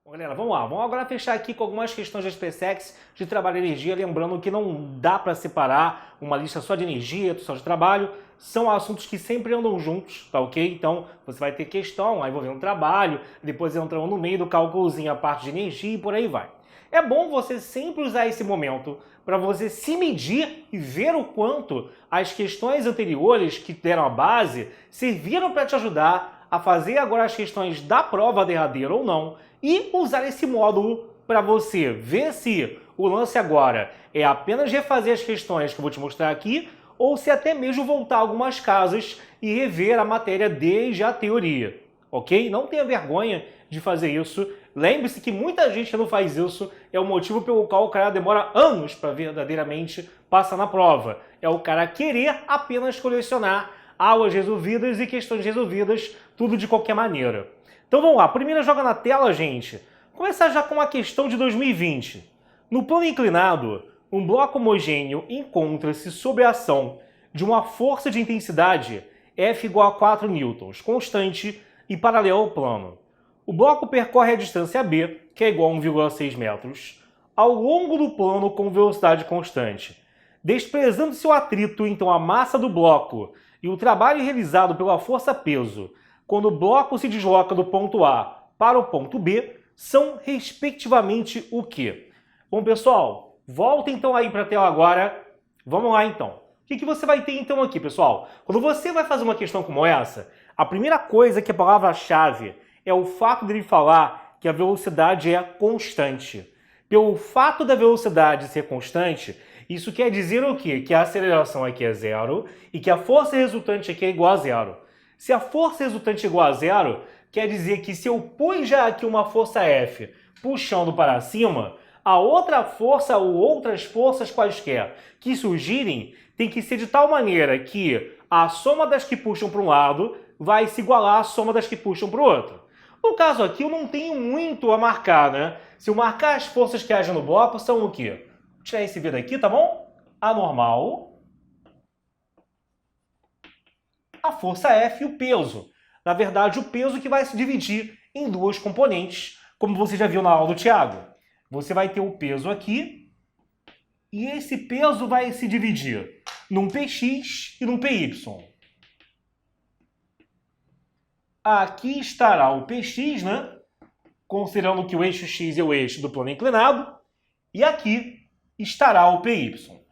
Bom, galera, vamos lá. Vamos agora fechar aqui com algumas questões da SpaceX de trabalho e energia. Lembrando que não dá para separar uma lista só de energia, só de trabalho. São assuntos que sempre andam juntos, tá ok? Então, você vai ter questão lá envolvendo trabalho, depois entrando no meio do cálculozinho a parte de energia e por aí vai. É bom você sempre usar esse momento para você se medir e ver o quanto as questões anteriores que deram a base serviram para te ajudar a fazer agora as questões da prova derradeira ou não e usar esse módulo para você ver se o lance agora é apenas refazer as questões que eu vou te mostrar aqui ou se até mesmo voltar algumas casas e rever a matéria desde a teoria, ok? Não tenha vergonha de fazer isso. Lembre-se que muita gente não faz isso, é o motivo pelo qual o cara demora anos para verdadeiramente passar na prova. É o cara querer apenas colecionar aulas resolvidas e questões resolvidas, tudo de qualquer maneira. Então vamos lá, primeira joga na tela, gente. Começar já com uma questão de 2020. No plano inclinado, um bloco homogêneo encontra-se sob a ação de uma força de intensidade F igual a 4 newtons, constante e paralelo ao plano. O bloco percorre a distância B, que é igual a 1,6 metros, ao longo do plano com velocidade constante. Desprezando-se o atrito, então a massa do bloco e o trabalho realizado pela força-peso, quando o bloco se desloca do ponto A para o ponto B, são respectivamente o quê? Bom, pessoal, volta então aí para a tela agora. Vamos lá então. O que você vai ter então aqui, pessoal? Quando você vai fazer uma questão como essa, a primeira coisa que é a palavra-chave é o fato dele falar que a velocidade é constante. Pelo fato da velocidade ser constante, isso quer dizer o quê? Que a aceleração aqui é zero e que a força resultante aqui é igual a zero. Se a força resultante é igual a zero, quer dizer que se eu pus já aqui uma força F puxando para cima, a outra força ou outras forças quaisquer que surgirem tem que ser de tal maneira que a soma das que puxam para um lado vai se igualar à soma das que puxam para o outro. No caso aqui eu não tenho muito a marcar, né? Se eu marcar as forças que agem no bloco são o quê? Vou tirar esse V daqui, tá bom? A normal, a força F e o peso. Na verdade, o peso que vai se dividir em duas componentes, como você já viu na aula do Thiago. Você vai ter o peso aqui, e esse peso vai se dividir num Px e num Py. Aqui estará o Px, né? Considerando que o eixo x é o eixo do plano inclinado, e aqui estará o Py.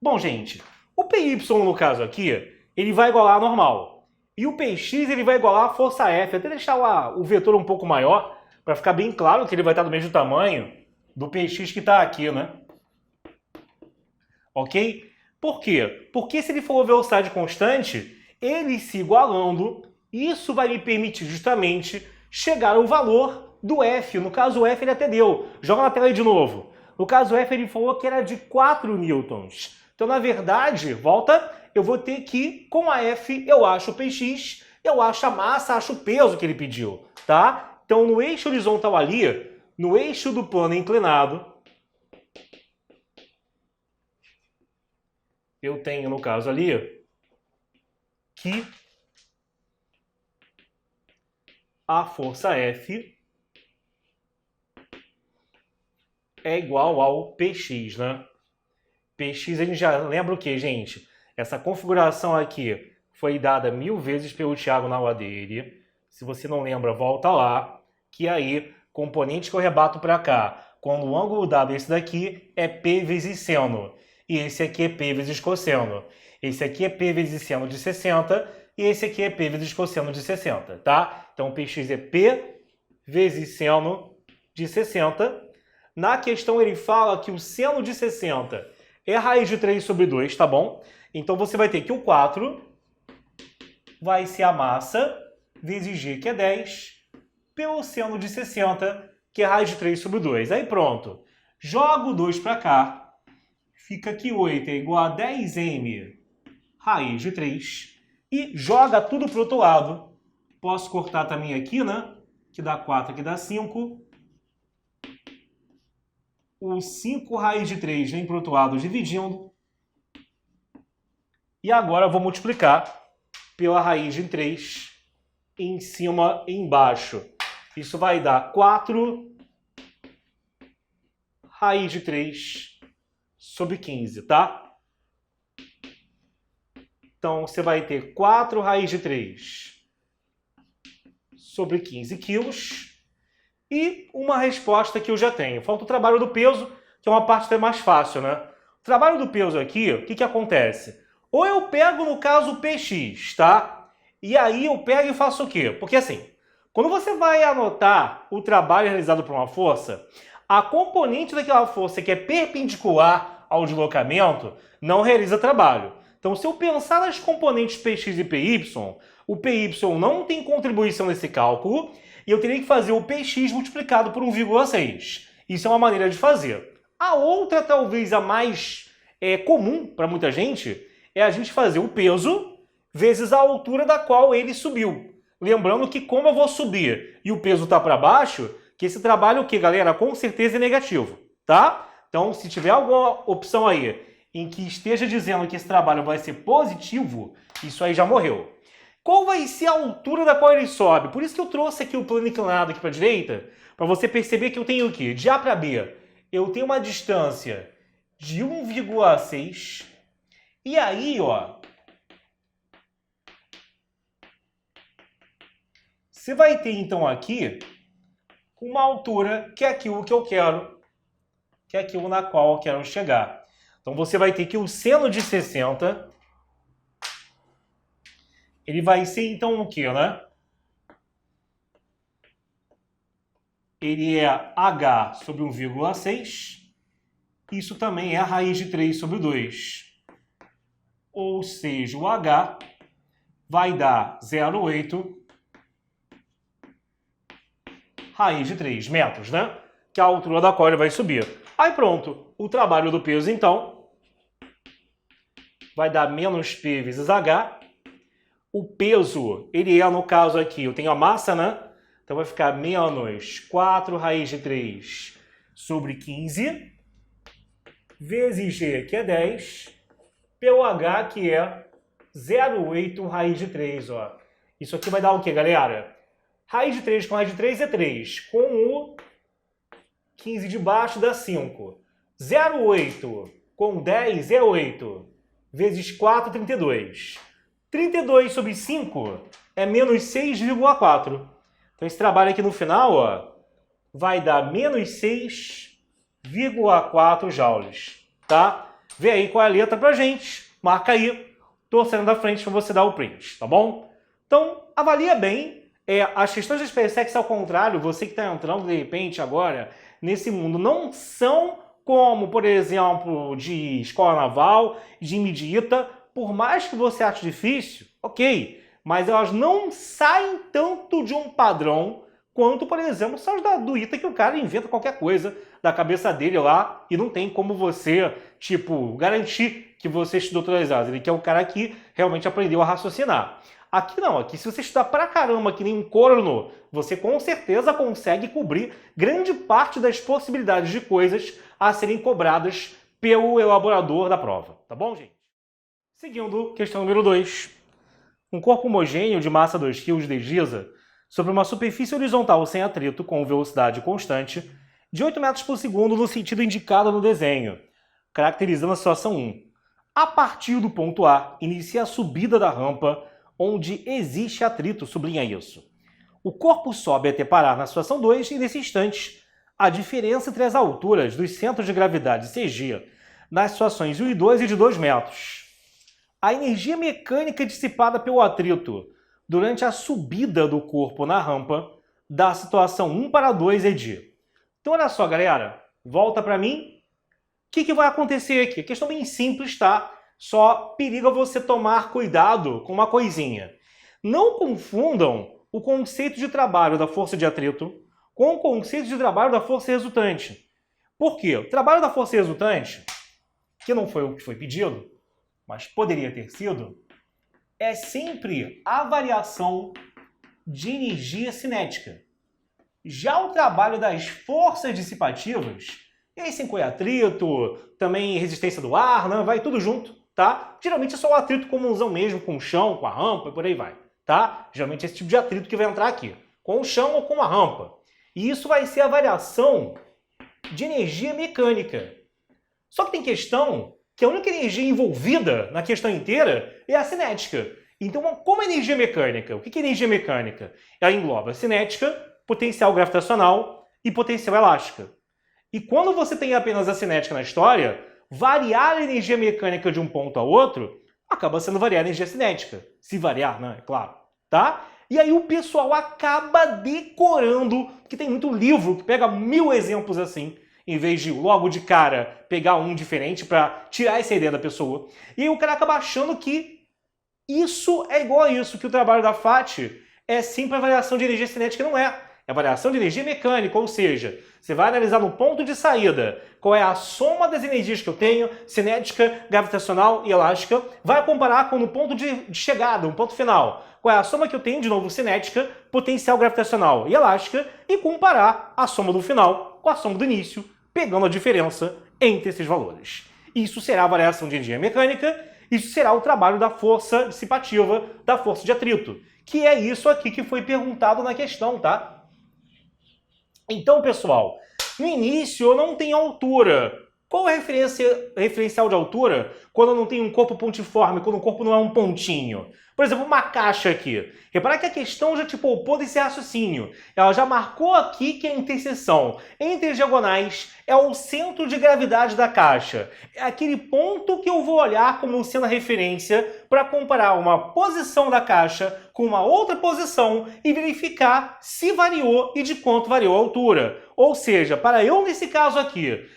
Bom, gente, o Py, no caso aqui, ele vai igualar a normal. E o Px ele vai igualar a força F. Até deixar o vetor um pouco maior, para ficar bem claro que ele vai estar do mesmo tamanho do Px que está aqui, né? Ok? Por quê? Porque se ele for velocidade constante, ele se igualando, isso vai me permitir justamente chegar ao valor do F. No caso, o F ele até deu. Joga na tela aí de novo. No caso, o F ele falou que era de 4 newtons. Então, na verdade, volta, eu vou ter que, com a F, eu acho o Px, eu acho a massa, acho o peso que ele pediu, tá? Então, no eixo horizontal ali, no eixo do plano inclinado, eu tenho, no caso ali, que a força F é igual ao Px, né? Px, a gente já lembra o que, gente? Essa configuração aqui foi dada 1000 vezes pelo Thiago na aula dele. Se você não lembra, volta lá. Que aí, componente que eu rebato para cá, quando o ângulo dado é esse daqui, é P vezes seno. E esse aqui é P vezes cosseno. Esse aqui é P vezes seno de 60. E esse aqui é P vezes cosseno de 60, tá? Então, Px é P vezes seno de 60. Na questão, ele fala que o seno de 60 é raiz de 3 sobre 2, tá bom? Então, você vai ter que o 4 vai ser a massa vezes g, que é 10, pelo seno de 60, que é raiz de 3 sobre 2. Aí, pronto. Jogo o 2 para cá. Fica que 8 é igual a 10m raiz de 3. E joga tudo para o outro lado. Posso cortar também aqui, né? Que dá 4, aqui dá 5. O 5 raiz de 3 vem para o outro lado dividindo. E agora eu vou multiplicar pela raiz de 3 em cima e embaixo. Isso vai dar 4 raiz de 3 sobre 15, tá? Então, você vai ter 4 raiz de 3 sobre 15 quilos. E uma resposta que eu já tenho. Falta o trabalho do peso, que é uma parte até mais fácil, né? O trabalho do peso aqui, o que acontece? Ou eu pego, no caso, o PX, tá? E aí eu pego e faço o quê? Porque assim, quando você vai anotar o trabalho realizado por uma força, a componente daquela força que é perpendicular ao deslocamento não realiza trabalho. Então, se eu pensar nas componentes Px e Py, o Py não tem contribuição nesse cálculo e eu teria que fazer o Px multiplicado por 1,6. Isso é uma maneira de fazer. A outra, talvez a mais comum para muita gente, é a gente fazer o peso vezes a altura da qual ele subiu. Lembrando que como eu vou subir e o peso está para baixo, que esse trabalho, o que, galera? Com certeza é negativo, tá? Então, se tiver alguma opção aí em que esteja dizendo que esse trabalho vai ser positivo, isso aí já morreu. Qual vai ser a altura da qual ele sobe? Por isso que eu trouxe aqui o plano inclinado aqui para a direita, para você perceber que eu tenho o quê? De A para B, eu tenho uma distância de 1,6. E aí, ó, você vai ter então aqui uma altura que é aquilo que eu quero, que é aquilo na qual eu quero chegar. Então você vai ter que o seno de 60, ele vai ser então o quê, né? Ele é h sobre 1,6. Isso também é a raiz de 3 sobre 2. Ou seja, o h vai dar 0,8 raiz de 3 metros, né? Que é a altura da qual ele vai subir. Aí pronto, o trabalho do peso, então, vai dar menos P vezes H. O peso, ele é, no caso aqui, eu tenho a massa, né? Então vai ficar menos 4 raiz de 3 sobre 15, vezes G, que é 10, pelo H, que é 0,8 raiz de 3, ó. Isso aqui vai dar o quê, galera? Raiz de 3 com raiz de 3 é 3. Com o 15 de baixo dá 5. 0,8 com 10 é 8. Vezes 4, 32. 32 sobre 5 é menos 6,4. Então esse trabalho aqui no final, ó, vai dar menos 6,4 joules. Tá? Vê aí qual é a letra pra gente. Marca aí. Tô saindo da frente para você dar o print, tá bom? Então, avalia bem. As questões de SpaceX, ao contrário, você que está entrando de repente agora nesse mundo, não são como, por exemplo, de escola naval, de medita, por mais que você ache difícil, ok, mas elas não saem tanto de um padrão quanto, por exemplo, são as do ITA, que o cara inventa qualquer coisa da cabeça dele lá e não tem como você, tipo, garantir que você estudou todas elas. Ele quer o cara que realmente aprendeu a raciocinar. Aqui não, aqui se você estudar pra caramba que nem um corno, você com certeza consegue cobrir grande parte das possibilidades de coisas a serem cobradas pelo elaborador da prova. Tá bom, gente? Seguindo, questão número 2. Um corpo homogêneo de massa 2 kg desliza sobre uma superfície horizontal sem atrito com velocidade constante de 8 metros por segundo no sentido indicado no desenho, caracterizando a situação 1. A partir do ponto A, inicia a subida da rampa onde existe atrito, sublinha isso. O corpo sobe até parar na situação 2 e, nesse instante, a diferença entre as alturas dos centros de gravidade CG nas situações 1 e 2 é de 2 metros. A energia mecânica dissipada pelo atrito durante a subida do corpo na rampa da situação 1 para 2 é de... Então, olha só, galera. Volta para mim. O que vai acontecer aqui? Questão bem simples, tá? Só periga você tomar cuidado com uma coisinha. Não confundam o conceito de trabalho da força de atrito com o conceito de trabalho da força resultante. Por quê? O trabalho da força resultante, que não foi o que foi pedido, mas poderia ter sido, é sempre a variação de energia cinética. Já o trabalho das forças dissipativas, e aí sem atrito, também resistência do ar, né? Vai tudo junto. Tá? Geralmente é só o atrito comunzão mesmo, com o chão, com a rampa e por aí vai. tá? Geralmente esse tipo de atrito que vai entrar aqui, com o chão ou com a rampa. E isso vai ser a variação de energia mecânica. Só que tem questão que a única energia envolvida na questão inteira é a cinética. Então, como é energia mecânica? O que é energia mecânica? Ela engloba cinética, potencial gravitacional e potencial elástica. E quando você tem apenas a cinética na história, variar a energia mecânica de um ponto a outro acaba sendo variar a energia cinética. Se variar, né? É claro. Tá? E aí o pessoal acaba decorando, porque tem muito livro que pega 1000 exemplos assim, em vez de logo de cara pegar um diferente para tirar essa ideia da pessoa. E aí o cara acaba achando que isso é igual a isso, que o trabalho da FAT é sempre a variação de energia cinética. Não é. É a variação de energia mecânica, ou seja, você vai analisar no ponto de saída qual é a soma das energias que eu tenho, cinética, gravitacional e elástica, vai comparar com no ponto de chegada, um ponto final, qual é a soma que eu tenho, de novo, cinética, potencial gravitacional e elástica, e comparar a soma do final com a soma do início, pegando a diferença entre esses valores. Isso será a variação de energia mecânica, isso será o trabalho da força dissipativa, da força de atrito, que é isso aqui que foi perguntado na questão, tá? Então, pessoal, no início eu não tenho altura. Qual é a referencial de altura quando eu não tenho um corpo pontiforme, quando o corpo não é um pontinho? Por exemplo, uma caixa aqui. Repara que a questão já te poupou desse raciocínio. Ela já marcou aqui que a interseção entre as diagonais é o centro de gravidade da caixa. É aquele ponto que eu vou olhar como sendo a referência para comparar uma posição da caixa com uma outra posição e verificar se variou e de quanto variou a altura. Ou seja, para eu, nesse caso aqui,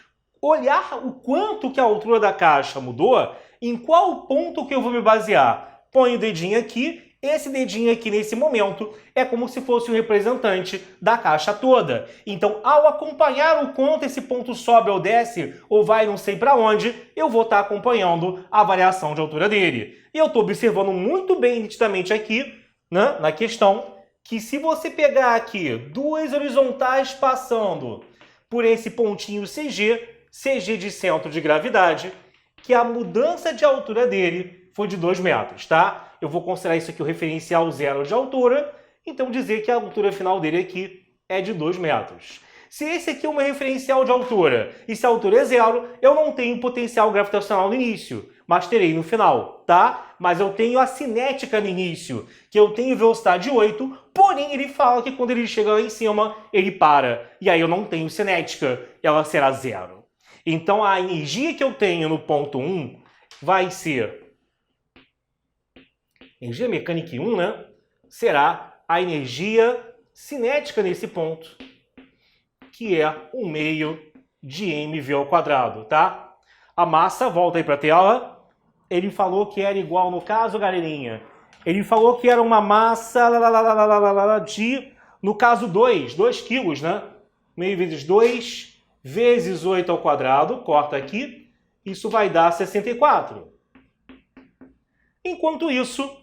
olhar o quanto que a altura da caixa mudou, em qual ponto que eu vou me basear? Põe o dedinho aqui, esse dedinho aqui nesse momento é como se fosse o representante da caixa toda. Então, ao acompanhar o quanto esse ponto sobe ou desce, ou vai não sei para onde, eu vou estar acompanhando a variação de altura dele. E eu estou observando muito bem nitidamente aqui, né, na questão, que se você pegar aqui duas horizontais passando por esse pontinho CG de centro de gravidade, que a mudança de altura dele foi de 2 metros, tá? Eu vou considerar isso aqui o referencial zero de altura, então dizer que a altura final dele aqui é de 2 metros. Se esse aqui é o meu referencial de altura, e se a altura é zero, eu não tenho potencial gravitacional no início, mas terei no final, tá? Mas eu tenho a cinética no início, que eu tenho velocidade 8, porém ele fala que quando ele chega lá em cima, ele para. E aí eu não tenho cinética, ela será zero. Então a energia que eu tenho no ponto 1 vai ser... energia mecânica 1, né? Será a energia cinética nesse ponto, que é 1 meio de mv ao quadrado, tá? A massa, volta aí para a tela, ele falou que era igual, no caso, galerinha, ele falou que era uma massa de, no caso, 2 quilos, né? Meio vezes 2 vezes 8 ao quadrado, corta aqui, isso vai dar 64. Enquanto isso,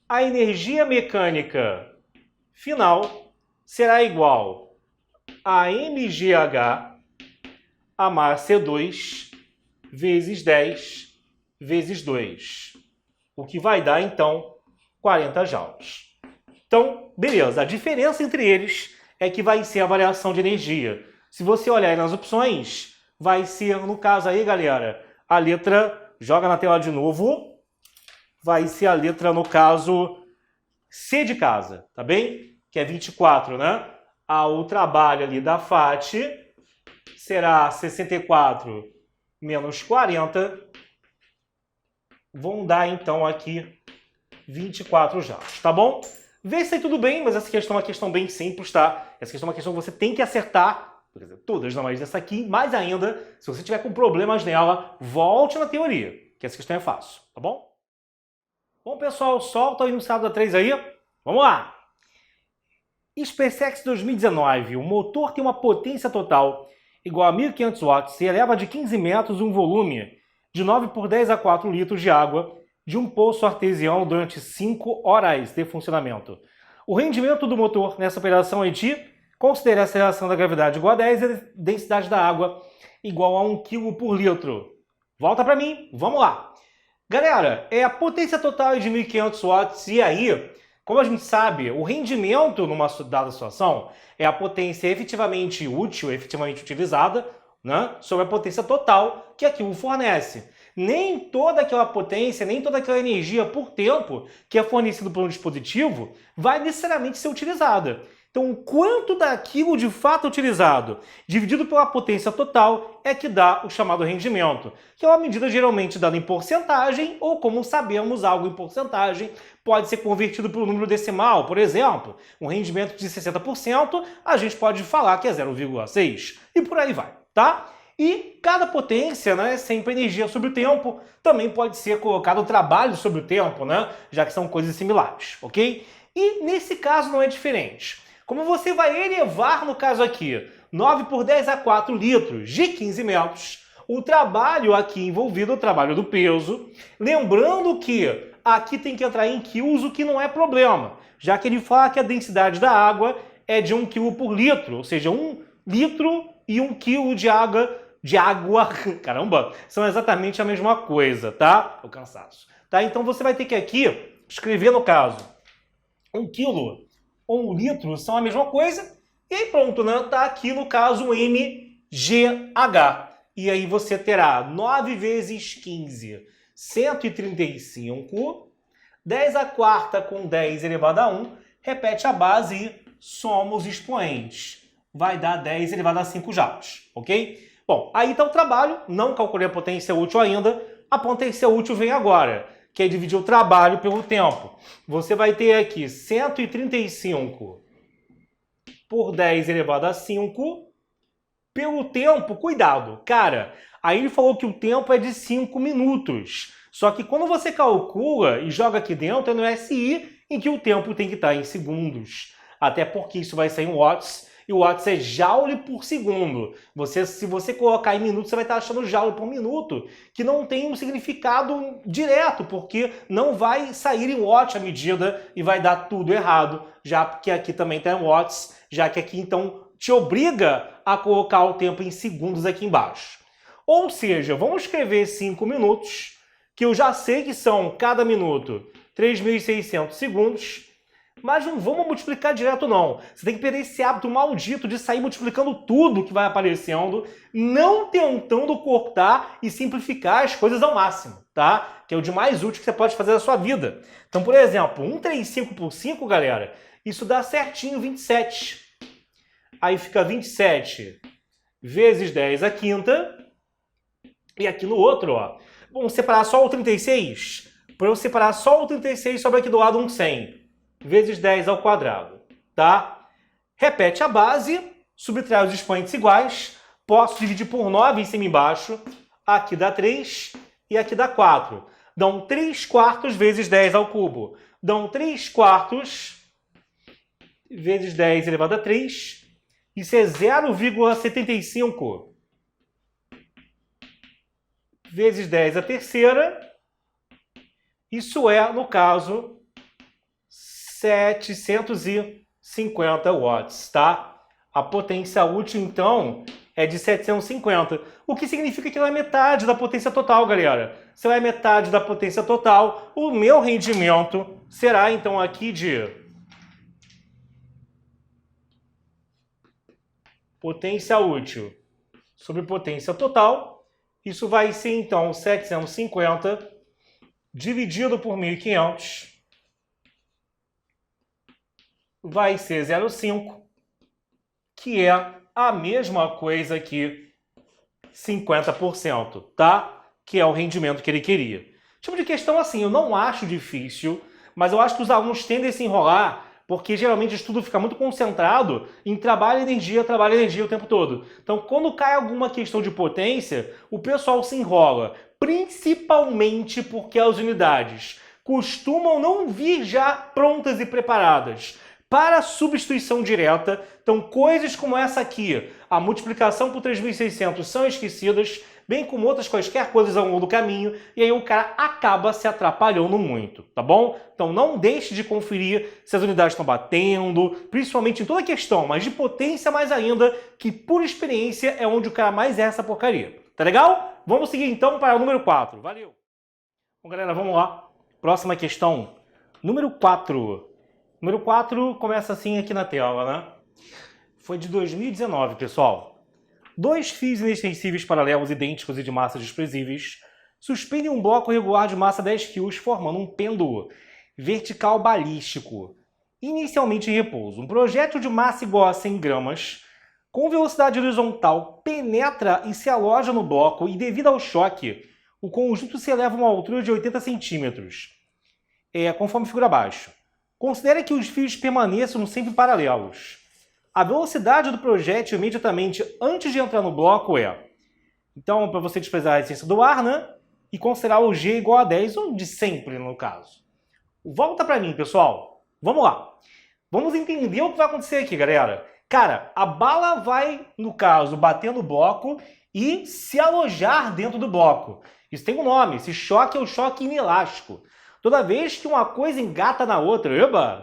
a energia mecânica final será igual a mgh a massa C2 vezes 10 vezes 2, o que vai dar, então, 40 joules. Então, beleza, a diferença entre eles é que vai ser a variação de energia. Se você olhar aí nas opções, vai ser, no caso aí, galera, a letra, joga na tela de novo, vai ser a letra, no caso, C de casa, tá bem? Que é 24, né? O trabalho ali da FAT será 64 menos 40, vão dar, então, aqui 24 joules, tá bom? Vê se aí tudo bem, mas essa questão é uma questão bem simples, tá? Essa questão é uma questão que você tem que acertar, quer dizer, todas, não, mas essa aqui, mais ainda, se você tiver com problemas nela, volte na teoria, que essa questão é fácil, tá bom? Bom, pessoal, solta o enunciado da 3 aí. Vamos lá! SpaceX 2019. O motor tem uma potência total igual a 1.500 watts e eleva de 15 metros um volume de 9 por 10 a 4 litros de água de um poço artesiano durante 5 horas de funcionamento. O rendimento do motor nessa operação é de, considere a aceleração da gravidade igual a 10 e a densidade da água igual a 1 kg por litro. Volta para mim, vamos lá! Galera, a potência total é de 1.500 watts e aí, Como a gente sabe, o rendimento numa dada situação é a potência efetivamente útil, efetivamente utilizada, né, sobre a potência total que aquilo fornece. Nem toda aquela potência, nem toda aquela energia por tempo que é fornecido por um dispositivo vai necessariamente ser utilizada. Então, o quanto daquilo de fato utilizado, dividido pela potência total, é que dá o chamado rendimento, que é uma medida geralmente dada em porcentagem, ou como sabemos, algo em porcentagem pode ser convertido para o número decimal. Por exemplo, um rendimento de 60%, a gente pode falar que é 0,6, e por aí vai, tá? E cada potência, né, sempre energia sobre o tempo, também pode ser colocado trabalho sobre o tempo, né, já que são coisas similares, ok? E nesse caso não é diferente. Como você vai elevar, no caso aqui, 9 por 10 a 4 litros de 15 metros, o trabalho aqui envolvido é o trabalho do peso, lembrando que aqui tem que entrar em quilos, o que não é problema, já que ele fala que a densidade da água é de 1 kg por litro, ou seja, 1 litro e 1 kg de água, caramba, são exatamente a mesma coisa, tá? O cansaço. Tá? Então você vai ter que aqui escrever, no caso, 1 kg ou 1 litro são a mesma coisa, e aí pronto, né? Tá aqui no caso mgh. E aí você terá 9 vezes 15, 135, 10 a quarta com 10 elevado a 1, repete a base e soma os expoentes. Vai dar 10 elevado a 5 joules, ok? Bom, aí está o trabalho, não calculei a potência útil ainda, a potência útil vem agora, que é dividir o trabalho pelo tempo. Você vai ter aqui 135 por 10 elevado a 5 pelo tempo, cuidado, cara, aí ele falou que o tempo é de 5 minutos, só que quando você calcula e joga aqui dentro é no SI, em que o tempo tem que estar em segundos, até porque isso vai sair em watts, e o watts é joule por segundo. Se você colocar em minutos, você vai estar achando joule por minuto, que não tem um significado direto, porque não vai sair em watt a medida e vai dar tudo errado, já que aqui também tem watts, já que aqui então te obriga a colocar o tempo em segundos aqui embaixo. Ou seja, vamos escrever 5 minutos, que eu já sei que são cada minuto 3.600 segundos, mas não vamos multiplicar direto não. Você tem que perder esse hábito maldito de sair multiplicando tudo que vai aparecendo, não tentando cortar e simplificar as coisas ao máximo, tá? Que é o de mais útil que você pode fazer na sua vida. Então, por exemplo, 135 por 5, galera, isso dá certinho 27. Aí fica 27 vezes 10 a quinta. E aqui no outro, ó, vamos separar só o 36. Para eu separar só o 36, sobra aqui do lado um 100. Vezes 10 ao quadrado, tá? Repete a base, subtrai os expoentes iguais, posso dividir por 9 em cima e embaixo, aqui dá 3 e aqui dá 4. Dão 3 quartos vezes 10 ao cubo. Dão 3 quartos vezes 10 elevado a 3, isso é 0,75 vezes 10 a terceira, isso é, no caso, 750 watts, tá? A potência útil, então, é de 750, o que significa que ela é metade da potência total, galera. Se ela é metade da potência total, o meu rendimento será, então, aqui de potência útil sobre potência total. Isso vai ser, então, 750 dividido por 1.500. Vai ser 0,5, que é a mesma coisa que 50%, tá? Que é o rendimento que ele queria. Tipo de questão assim, eu não acho difícil, mas eu acho que os alunos tendem a se enrolar, porque geralmente o estudo fica muito concentrado em trabalho e energia o tempo todo. Então, quando cai alguma questão de potência, o pessoal se enrola, principalmente porque as unidades costumam não vir já prontas e preparadas para substituição direta. Então, coisas como essa aqui, a multiplicação por 3.600, são esquecidas, bem como outras quaisquer coisas ao longo do caminho, e aí o cara acaba se atrapalhando muito, tá bom? Então não deixe de conferir se as unidades estão batendo, principalmente em toda a questão, mas de potência mais ainda, que por experiência é onde o cara mais erra essa porcaria. Tá legal? Vamos seguir então para o número 4. Valeu! Bom, galera, vamos lá. Próxima questão. Número 4. Número 4 começa assim aqui na tela, né? Foi de 2019, pessoal. Dois fios inextensíveis paralelos idênticos e de massas desprezíveis suspendem um bloco regular de massa 10 kg, formando um pêndulo vertical balístico, inicialmente em repouso. Um projétil de massa igual a 100 gramas, com velocidade horizontal, penetra e se aloja no bloco e, devido ao choque, o conjunto se eleva a uma altura de 80 centímetros, conforme figura abaixo. Considere que os fios permaneçam sempre paralelos. A velocidade do projétil imediatamente antes de entrar no bloco é... Então, para você desprezar a resistência do ar, né? E considerar o G igual a 10, ou de sempre, no caso. Volta para mim, pessoal. Vamos lá. Vamos entender o que vai acontecer aqui, galera. Cara, a bala vai, no caso, bater no bloco e se alojar dentro do bloco. Isso tem um nome. Esse choque é o choque inelástico. Toda vez que uma coisa engata na outra,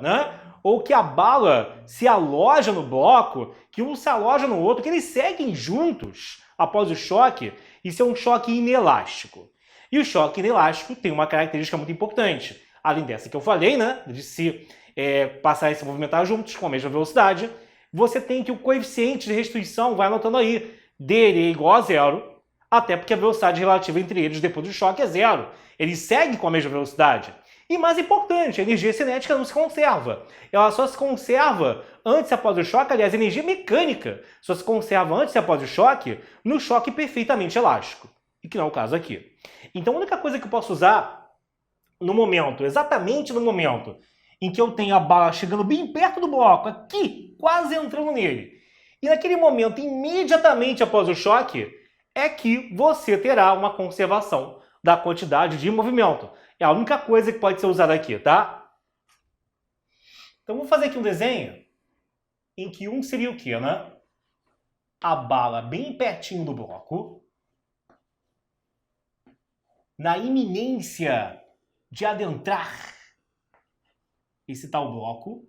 né? Ou que a bala se aloja no bloco, que um se aloja no outro, que eles seguem juntos após o choque, isso é um choque inelástico. E o choque inelástico tem uma característica muito importante. Além dessa que eu falei, né? De se passar e se movimentar juntos com a mesma velocidade, você tem que o coeficiente de restrição, vai anotando aí, dele é igual a zero, até porque a velocidade relativa entre eles depois do choque é zero. Eles seguem com a mesma velocidade. E mais importante, a energia cinética não se conserva. Ela só se conserva antes e após o choque, aliás, a energia mecânica só se conserva antes e após o choque no choque perfeitamente elástico. E que não é o caso aqui. Então a única coisa que eu posso usar no momento, exatamente no momento, em que eu tenho a bala chegando bem perto do bloco, aqui, quase entrando nele, e naquele momento, imediatamente após o choque, é que você terá uma conservação da quantidade de movimento. É a única coisa que pode ser usada aqui, tá? Então, vou fazer aqui um desenho em que um seria o quê, né? A bala bem pertinho do bloco, na iminência de adentrar esse tal bloco,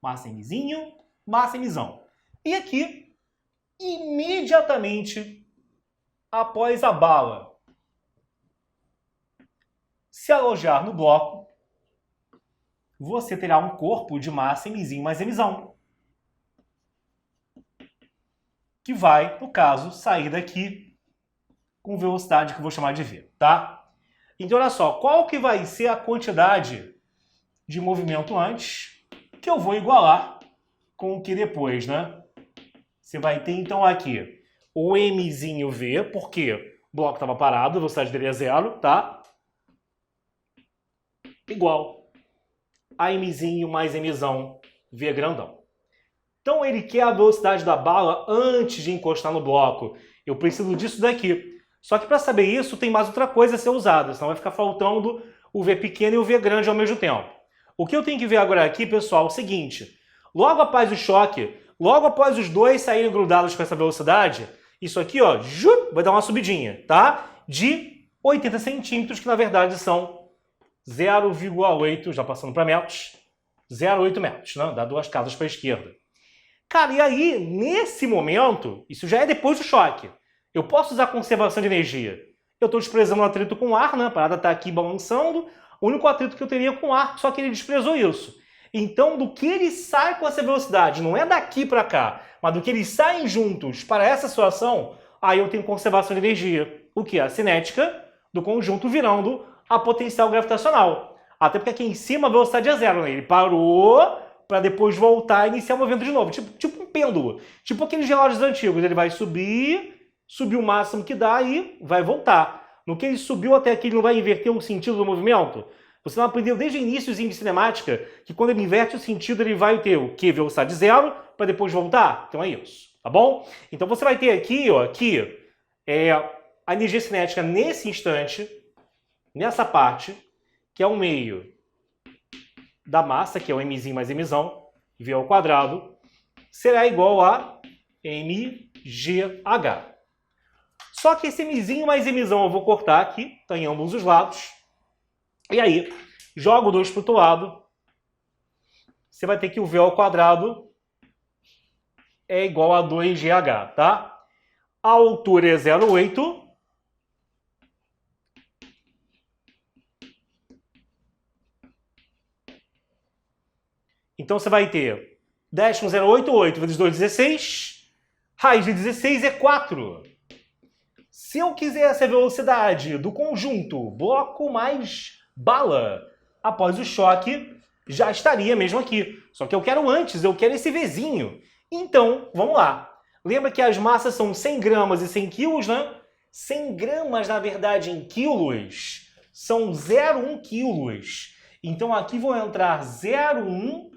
massa Mzinho, massa Mzão. E aqui, imediatamente após a bala se alojar no bloco, você terá um corpo de massa Mzinho mais Mzão, que vai, no caso, sair daqui com velocidade que eu vou chamar de V, tá? Então, olha só, qual que vai ser a quantidade de movimento antes que eu vou igualar com o que depois, né? Você vai ter, então, aqui o Mzinho V, porque o bloco estava parado, a velocidade dele é zero, tá? Igual a Mzinho mais Mzão V grandão. Então, ele quer a velocidade da bala antes de encostar no bloco. Eu preciso disso daqui. Só que para saber isso, tem mais outra coisa a ser usada, senão vai ficar faltando o V pequeno e o V grande ao mesmo tempo. O que eu tenho que ver agora aqui, pessoal, é o seguinte. Logo após o choque, logo após os dois saírem grudados com essa velocidade, isso aqui, ó, vai dar uma subidinha, tá? De 80 centímetros, que na verdade são 0,8, já passando para metros, 0,8 metros, né? Dá 2 casas para a esquerda. Cara, e aí, nesse momento, isso já é depois do choque. Eu posso usar conservação de energia. Eu estou desprezando o atrito com o ar, né? A parada está aqui balançando. O único atrito que eu teria com o ar, só que ele desprezou isso. Então, do que ele sai com essa velocidade, não é daqui para cá, mas do que eles saem juntos para essa situação, aí eu tenho conservação de energia. O que? A cinética do conjunto virando a potencial gravitacional. Até porque aqui em cima a velocidade é zero, né? Ele parou para depois voltar e iniciar o movimento de novo. Tipo um pêndulo. Tipo aqueles relógios antigos. Ele vai subir o máximo que dá e vai voltar. No que ele subiu até aqui, ele não vai inverter o sentido do movimento? Você não aprendeu desde o iníciozinho de cinemática que quando ele inverte o sentido, ele vai ter o quê? Velocidade zero para depois voltar? Então é isso, tá bom? Então você vai ter aqui, ó, a energia cinética nesse instante, nessa parte, que é o meio da massa, que é o mzinho mais mzão, v ao quadrado, será igual a mgh. Só que esse mzinho mais mzão eu vou cortar aqui, tá em ambos os lados. E aí, jogo 2 para o outro lado. Você vai ter que o v ao quadrado é igual a 2gh, tá? A altura é 0,8. Então você vai ter 10 com 0, 8, 8 vezes 2, 16. Raiz de 16 é 4. Se eu quisesse a velocidade do conjunto bloco mais bala após o choque, já estaria mesmo aqui. Só que eu quero antes, eu quero esse Vzinho. Então, vamos lá. Lembra que as massas são 100 gramas e 100 quilos, né? 100 gramas, na verdade, em quilos, são 0,1 quilos. Então, aqui vão entrar 0,1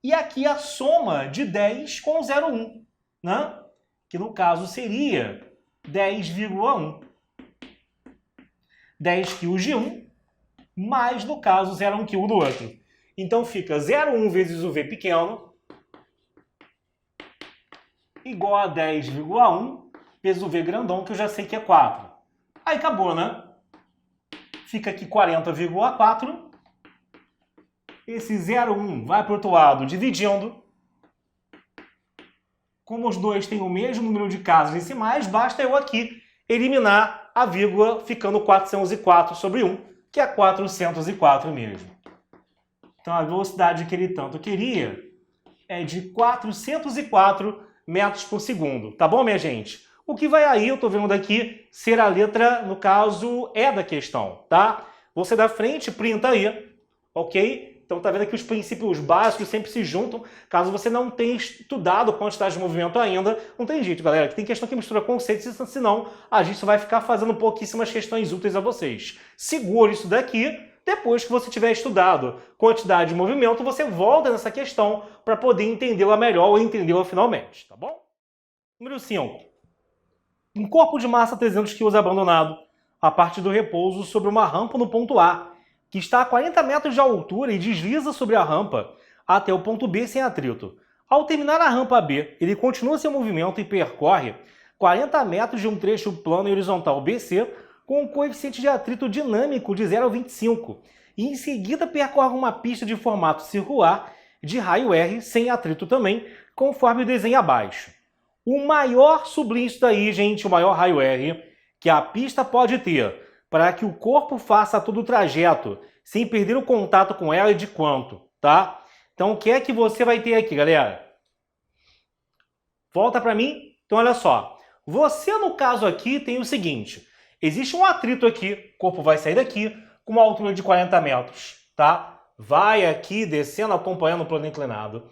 e aqui a soma de 10 com 0,1, né? Que no caso seria 10,1. 10 quilos de um, mais, no caso, 0,1 quilo do outro. Então, fica 0,1 vezes o V pequeno, igual a 10,1 vezes o V grandão, que eu já sei que é 4. Aí acabou, né? Fica aqui 40,4. Esse 0,1 vai para o outro lado dividindo. Como os dois têm o mesmo número de casas decimais, basta eu aqui eliminar a vírgula, ficando 404 sobre 1, que é 404 mesmo. Então a velocidade que ele tanto queria é de 404 metros por segundo. Tá bom, minha gente? O que vai aí, eu estou vendo aqui, ser a letra, no caso, E da questão, tá? Você da frente, printa aí, ok? Então tá vendo que os princípios básicos sempre se juntam. Caso você não tenha estudado quantidade de movimento ainda, não tem jeito, galera. Que tem questão que mistura conceitos, senão a gente vai ficar fazendo pouquíssimas questões úteis a vocês. Segure isso daqui. Depois que você tiver estudado quantidade de movimento, você volta nessa questão para poder entendê-la melhor ou entendê-la finalmente, tá bom? Número 5. Um corpo de massa 300 kg abandonado a partir do repouso sobre uma rampa no ponto A, que está a 40 metros de altura e desliza sobre a rampa até o ponto B sem atrito. Ao terminar a rampa B, ele continua seu movimento e percorre 40 metros de um trecho plano e horizontal BC com um coeficiente de atrito dinâmico de 0,25 e em seguida percorre uma pista de formato circular de raio R sem atrito também, conforme o desenho abaixo. O maior sublíncio daí, gente, o maior raio R que a pista pode ter para que o corpo faça todo o trajeto sem perder o contato com ela é de quanto, tá? Então o que é que você vai ter aqui, galera? Volta para mim. Então olha só, você no caso aqui tem o seguinte, existe um atrito aqui, o corpo vai sair daqui com uma altura de 40 metros, tá? Vai aqui descendo, acompanhando o plano inclinado.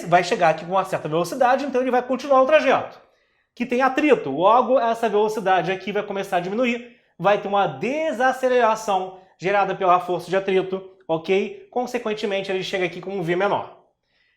Vai chegar aqui com uma certa velocidade, então ele vai continuar o trajeto. Que tem atrito, logo essa velocidade aqui vai começar a diminuir, vai ter uma desaceleração gerada pela força de atrito, ok? Consequentemente, ele chega aqui com um V menor.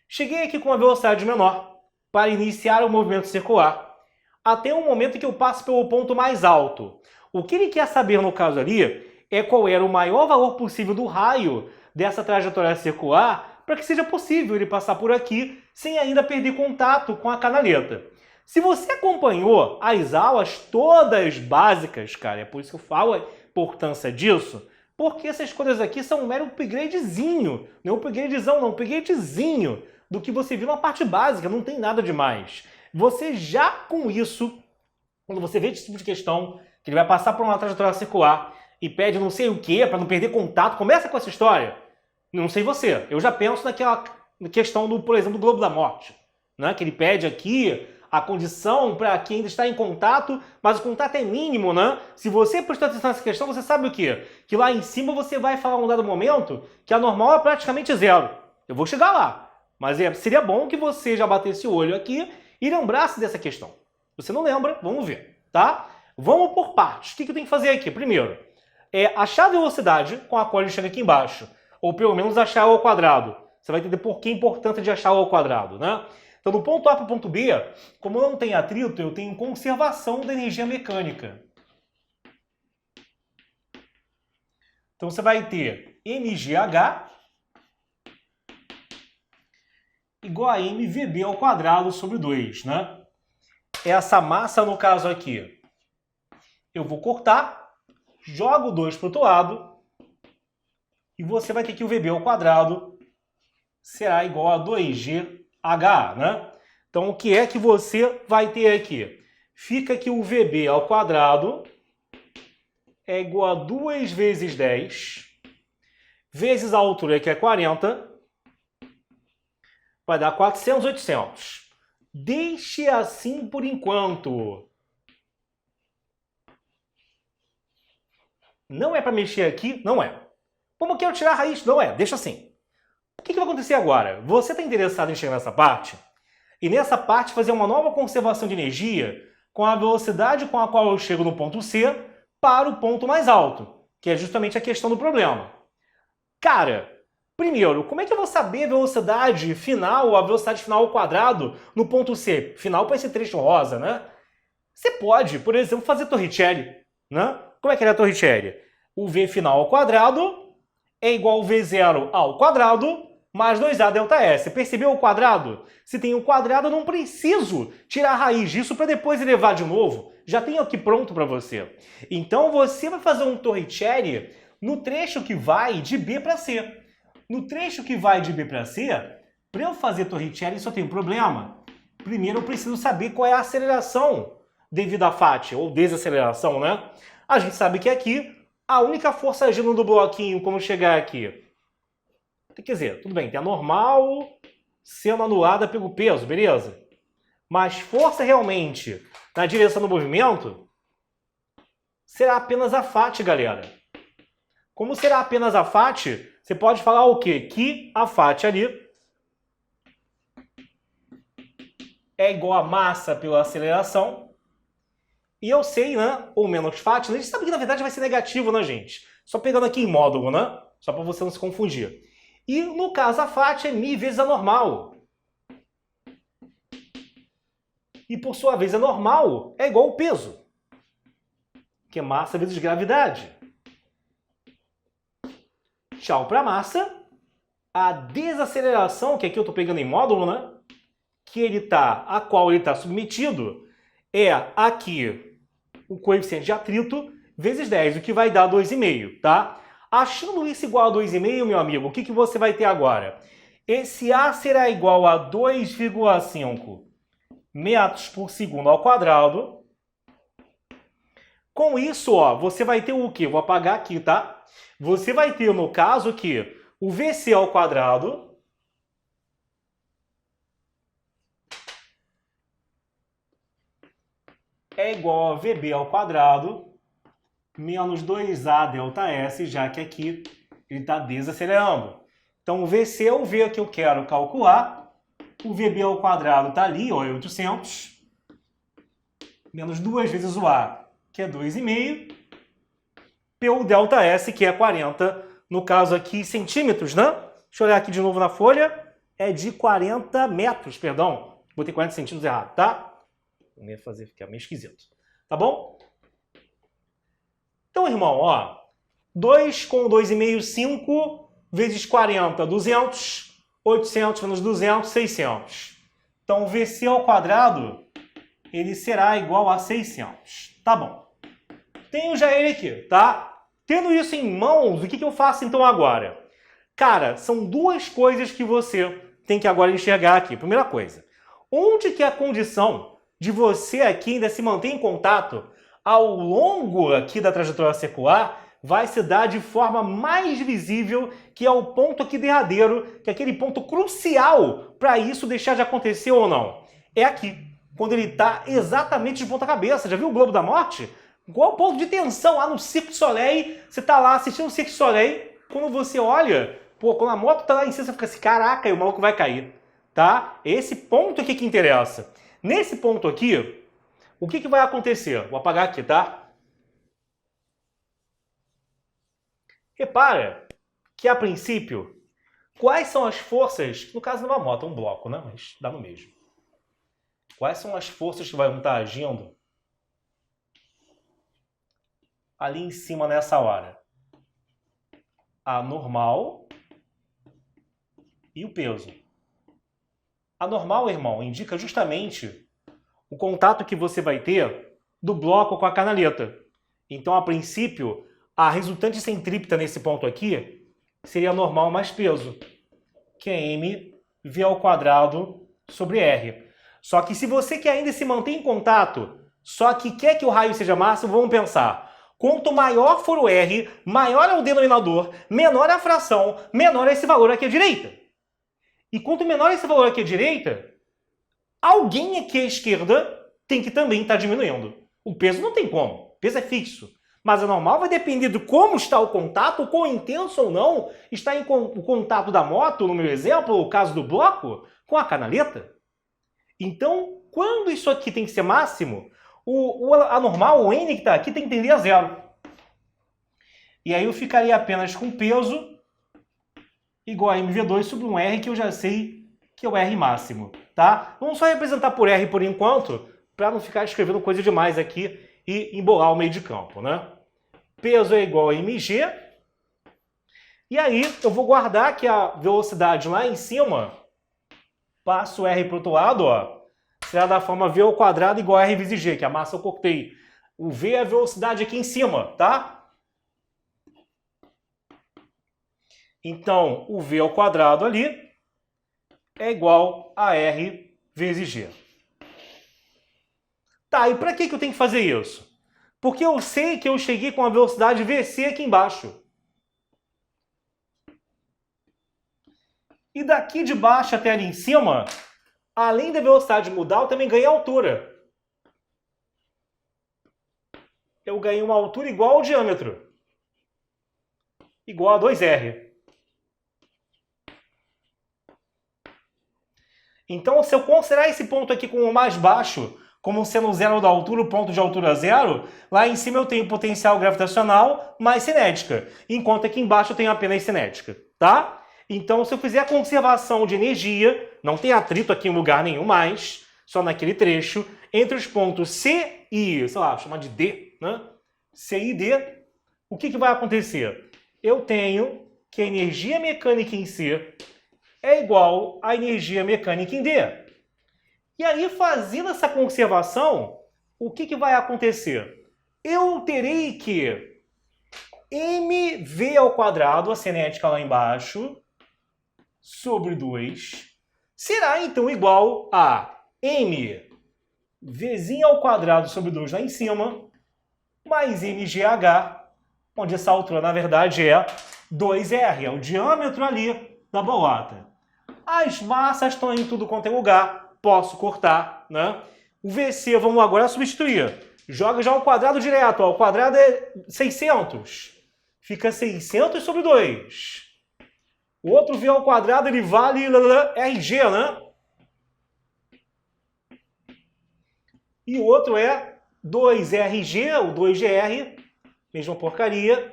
Cheguei aqui com uma velocidade menor para iniciar o movimento circular, até o momento em que eu passo pelo ponto mais alto. O que ele quer saber no caso ali é qual era o maior valor possível do raio dessa trajetória circular para que seja possível ele passar por aqui sem ainda perder contato com a canaleta. Se você acompanhou as aulas todas básicas, cara, é por isso que eu falo a importância disso, porque essas coisas aqui são um mero upgradezinho, não é upgradezão não, upgradezinho do que você viu na parte básica, não tem nada demais. Você já com isso, quando você vê esse tipo de questão, que ele vai passar por uma trajetória circular e pede não sei o que para não perder contato, começa com essa história. Não sei você, eu já penso naquela questão do, por exemplo, do Globo da Morte, né? Que ele pede aqui a condição para quem ainda está em contato, mas o contato é mínimo, né? Se você prestar atenção nessa questão, você sabe o quê? Que lá em cima você vai falar um dado momento que a normal é praticamente zero. Eu vou chegar lá, mas seria bom que você já batesse o olho aqui e lembrasse dessa questão. Se você não lembra, vamos ver, tá? Vamos por partes. O que eu tenho que fazer aqui? Primeiro, achar a velocidade com a qual ele chega aqui embaixo, ou pelo menos achar o ao quadrado. Você vai entender por que é importante de achar o ao quadrado, né? Então, do ponto A para o ponto B, como não tem atrito, eu tenho conservação da energia mecânica. Então, você vai ter mgh igual a mvb ao quadrado sobre 2, né? Essa massa, no caso aqui, eu vou cortar, jogo 2 para o outro lado, e você vai ter que o vb ao quadrado será igual a 2gh, né? Então, o que é que você vai ter aqui? Fica que o vb ao quadrado é igual a 2 vezes 10, vezes a altura, que é 40, vai dar 400, 800. Deixe assim por enquanto. Não é para mexer aqui? Não é. Como que eu tirar a raiz? Não é. Deixa assim. O que vai acontecer agora? Você está interessado em chegar nessa parte? E nessa parte fazer uma nova conservação de energia com a velocidade com a qual eu chego no ponto C para o ponto mais alto, que é justamente a questão do problema. Cara, primeiro, como é que eu vou saber a velocidade final ao quadrado no ponto C? Final para esse trecho rosa, né? Você pode, por exemplo, fazer Torricelli, né? Como é que é a Torricelli? O V final ao quadrado é igual ao V0 ao quadrado mais 2A delta S. Percebeu o quadrado? Se tem o quadrado, eu não preciso tirar a raiz disso para depois elevar de novo. Já tenho aqui pronto para você. Então você vai fazer um Torricelli no trecho que vai de B para C. No trecho que vai de B para C, para eu fazer Torricelli só tem um problema. Primeiro eu preciso saber qual é a aceleração devido à FAT, ou desaceleração, né? A gente sabe que aqui, a única força agindo do bloquinho, como chegar aqui? Quer dizer, tudo bem, tem a normal sendo anulada pelo peso, beleza? Mas força realmente na direção do movimento será apenas a FAT, galera. Como será apenas a FAT, você pode falar o quê? Que a FAT ali é igual a massa pela aceleração. E eu sei, né? Ou menos FAT. A gente sabe que na verdade vai ser negativo, né, gente? Só pegando aqui em módulo, né? Só para você não se confundir. E no caso a FAT é μ vezes a normal. E por sua vez a normal é igual ao peso, que é massa vezes gravidade. Tchau para massa. A desaceleração, que aqui eu estou pegando em módulo, né? A qual ele está submetido, é aqui o coeficiente de atrito vezes 10, o que vai dar 2,5, tá? Achando isso igual a 2,5, meu amigo, o que você vai ter agora? Esse A será igual a 2,5 metros por segundo ao quadrado. Com isso, ó, você vai ter o quê? Vou apagar aqui, tá? Você vai ter, no caso, que o VC ao quadrado é igual a VB ao quadrado menos 2A delta S, já que aqui ele está desacelerando. Então, o VC é o V que eu quero calcular. O VB ao quadrado está ali, ó, 800. Menos 2 vezes o A, que é 2,5. Pelo delta S, que é 40. No caso aqui, centímetros, né? Deixa eu olhar aqui de novo na folha. É de 40 metros, perdão. Botei 40 centímetros errado, tá? Não ia fazer ficar meio esquisito. Tá bom? Então, irmão, ó. 2 com 2,5, 5 vezes 40, 200. 800 menos 200, 600. Então, o VC ao quadrado, ele será igual a 600. Tá bom. Tenho já ele aqui, tá? Tendo isso em mãos, o que eu faço então agora? Cara, são duas coisas que você tem que agora enxergar aqui. Primeira coisa, onde que é a condição de você aqui ainda se manter em contato ao longo aqui da trajetória circular vai se dar de forma mais visível, que é o ponto aqui derradeiro, que é aquele ponto crucial para isso deixar de acontecer ou não. É aqui, quando ele está exatamente de ponta cabeça. Já viu o Globo da Morte? Qual o ponto de tensão lá no Cirque du Soleil? Você está lá assistindo o Cirque du Soleil, quando você olha, pô, quando a moto está lá em cima, você fica assim, caraca, e o maluco vai cair. Tá? Esse ponto aqui que interessa. Nesse ponto aqui, o que vai acontecer? Vou apagar aqui, tá? Repara que, a princípio, quais são as forças, no caso não é uma moto, é um bloco, né? Mas dá no mesmo. Quais são as forças que vão estar agindo ali em cima nessa hora? A normal e o peso. A normal, irmão, indica justamente o contato que você vai ter do bloco com a canaleta. Então, a princípio, a resultante centrípeta nesse ponto aqui seria normal mais peso, que é mv ao quadrado sobre r. Só que se você quer ainda se manter em contato, só que quer que o raio seja máximo, vamos pensar. Quanto maior for o r, maior é o denominador, menor é a fração, menor é esse valor aqui à direita. E quanto menor esse valor aqui à direita, alguém aqui à esquerda tem que também estar diminuindo. O peso não tem como, o peso é fixo. Mas a normal vai depender de como está o contato, quão intenso ou não está o contato da moto, no meu exemplo, o caso do bloco, com a canaleta. Então, quando isso aqui tem que ser máximo, a normal, o N que está aqui, tem que tender a zero. E aí eu ficaria apenas com peso igual a mv2 sobre um R, que eu já sei que é o R máximo. Tá? Vamos só representar por R por enquanto, para não ficar escrevendo coisa demais aqui e embolar o meio de campo, né? Peso é igual a mg. E aí eu vou guardar que a velocidade lá em cima, passo R para o outro lado, ó, será da forma v ao quadrado igual a R vezes g, que a massa eu cortei. O v é a velocidade aqui em cima, tá? Então, o v ao quadrado ali é igual a R vezes g. Tá, e para que eu tenho que fazer isso? Porque eu sei que eu cheguei com a velocidade vc aqui embaixo. E daqui de baixo até ali em cima, além da velocidade mudar, eu também ganhei altura. Eu ganhei uma altura igual ao diâmetro. Igual a 2R. Então, se eu considerar esse ponto aqui como o mais baixo, como sendo zero da altura, o ponto de altura zero, lá em cima eu tenho potencial gravitacional mais cinética, enquanto aqui embaixo eu tenho apenas cinética, tá? Então, se eu fizer a conservação de energia, não tem atrito aqui em lugar nenhum mais, só naquele trecho, entre os pontos C e, sei lá, chamar de D, né? C e D, o que vai acontecer? Eu tenho que a energia mecânica em C é igual à energia mecânica em D. E aí, fazendo essa conservação, o que vai acontecer? Eu terei que mv ao quadrado, a cinética lá embaixo, sobre 2, será então igual a m vzinho ao quadrado sobre 2 lá em cima, mais mgh, onde essa altura, na verdade, é 2r, é o diâmetro ali da bolota. As massas estão em tudo quanto é lugar, posso cortar, né? O VC, vamos agora substituir. Joga já ao quadrado direto, ó. O quadrado é 600. Fica 600 sobre 2. O outro V ao quadrado, ele vale RG, né? E o outro é 2RG, ou 2GR, mesma porcaria.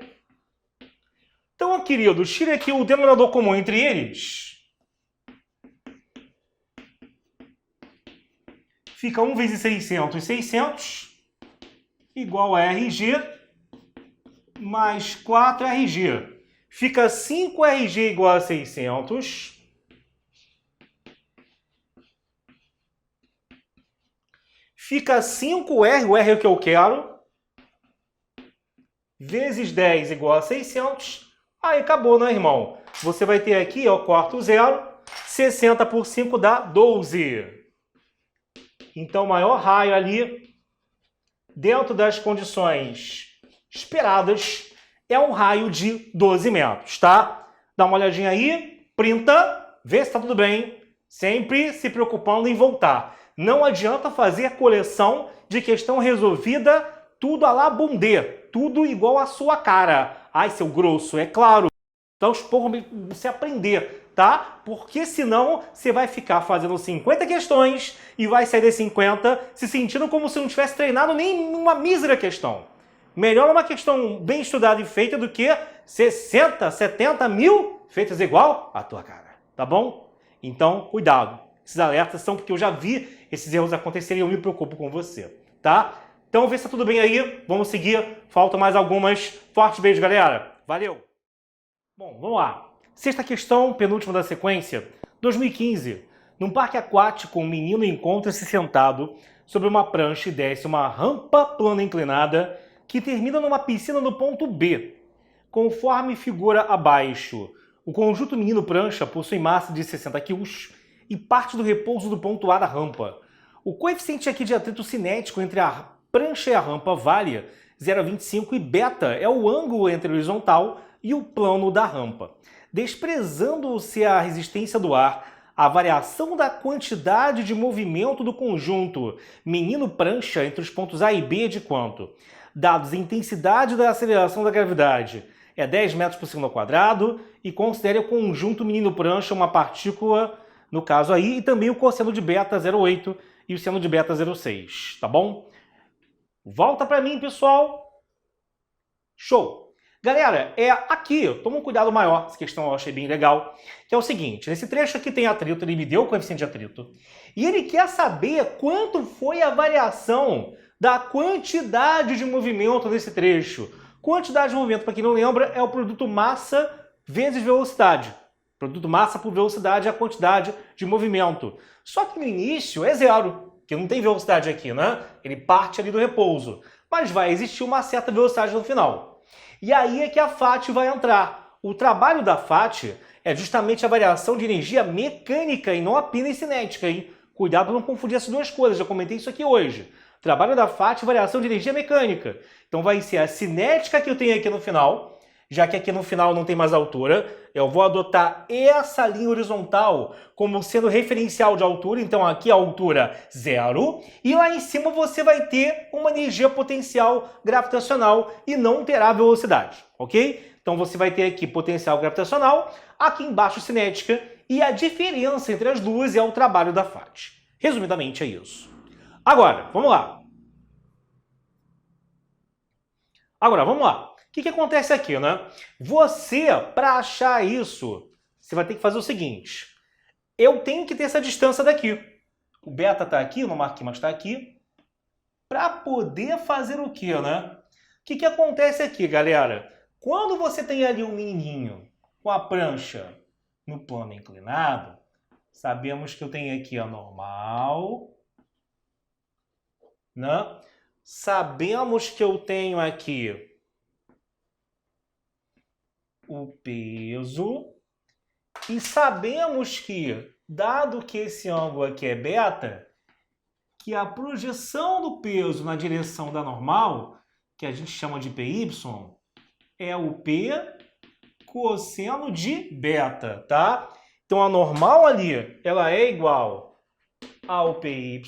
Então, queridos, tire aqui o denominador comum entre eles. Fica 1 vezes 600, 600, igual a RG, mais 4RG. Fica 5RG igual a 600. Fica 5R, o R é o que eu quero, vezes 10 igual a 600. Aí acabou, né, irmão? Você vai ter aqui, ó, corta o zero, 60 por 5 dá 12. Então, o maior raio ali, dentro das condições esperadas, é um raio de 12 metros, tá? Dá uma olhadinha aí, printa, vê se tá tudo bem, sempre se preocupando em voltar. Não adianta fazer coleção de questão resolvida, tudo à la Bundê, tudo igual à sua cara. Ai, seu grosso, é claro. Então, expor você aprender, tá? Porque senão você vai ficar fazendo 50 questões e vai sair das 50 se sentindo como se não tivesse treinado nem uma mísera questão. Melhor uma questão bem estudada e feita do que 60, 70 mil feitas igual à tua cara, tá bom? Então, cuidado. Esses alertas são porque eu já vi esses erros acontecerem e eu me preocupo com você, tá? Então, vê se tá tudo bem aí. Vamos seguir. Faltam mais algumas. Forte beijo, galera. Valeu! Bom, vamos lá. Sexta questão, penúltima da sequência. 2015. Num parque aquático, um menino encontra-se sentado sobre uma prancha e desce uma rampa plana inclinada que termina numa piscina no ponto B. Conforme figura abaixo, o conjunto menino-prancha possui massa de 60 kg e parte do repouso do ponto A da rampa. O coeficiente aqui de atrito cinético entre a prancha e a rampa vale 0,25 e beta é o ângulo entre o horizontal e o plano da rampa. Desprezando-se a resistência do ar, a variação da quantidade de movimento do conjunto menino-prancha entre os pontos A e B é de quanto? Dados a intensidade da aceleração da gravidade é 10 metros por segundo ao quadrado e considere o conjunto menino-prancha uma partícula, no caso aí, e também o cosseno de beta 0,8 e o seno de beta 0,6, tá bom? Volta para mim, pessoal. Show! Galera, aqui, toma um cuidado maior, essa questão eu achei bem legal, que é o seguinte, nesse trecho aqui tem atrito, ele me deu o coeficiente de atrito, e ele quer saber quanto foi a variação da quantidade de movimento nesse trecho. Quantidade de movimento, para quem não lembra, é o produto massa vezes velocidade. Produto massa por velocidade é a quantidade de movimento. Só que no início é zero, porque não tem velocidade aqui, né? Ele parte ali do repouso. Mas vai existir uma certa velocidade no final. E aí é que a FAT vai entrar. O trabalho da FAT é justamente a variação de energia mecânica e não apenas cinética, hein? Cuidado para não confundir essas duas coisas, já comentei isso aqui hoje. O trabalho da FAT é variação de energia mecânica. Então vai ser a cinética que eu tenho aqui no final, já que aqui no final não tem mais altura, eu vou adotar essa linha horizontal como sendo referencial de altura, então aqui a altura 0, e lá em cima você vai ter uma energia potencial gravitacional e não terá velocidade, ok? Então você vai ter aqui potencial gravitacional, aqui embaixo cinética, e a diferença entre as duas é o trabalho da FAT. Resumidamente é isso. Agora, vamos lá. O que acontece aqui, né? Você, para achar isso, você vai ter que fazer o seguinte. Eu tenho que ter essa distância daqui. O beta está aqui, não marquei, mas está aqui. Para poder fazer o quê, né? O que acontece aqui, galera? Quando você tem ali um menininho com a prancha no plano inclinado, sabemos que eu tenho aqui a normal, né? Sabemos que eu tenho aqui o peso e sabemos que, dado que esse ângulo aqui é beta, que a projeção do peso na direção da normal, que a gente chama de PY, é o P cosseno de beta, tá? Então a normal ali, ela é igual ao PY,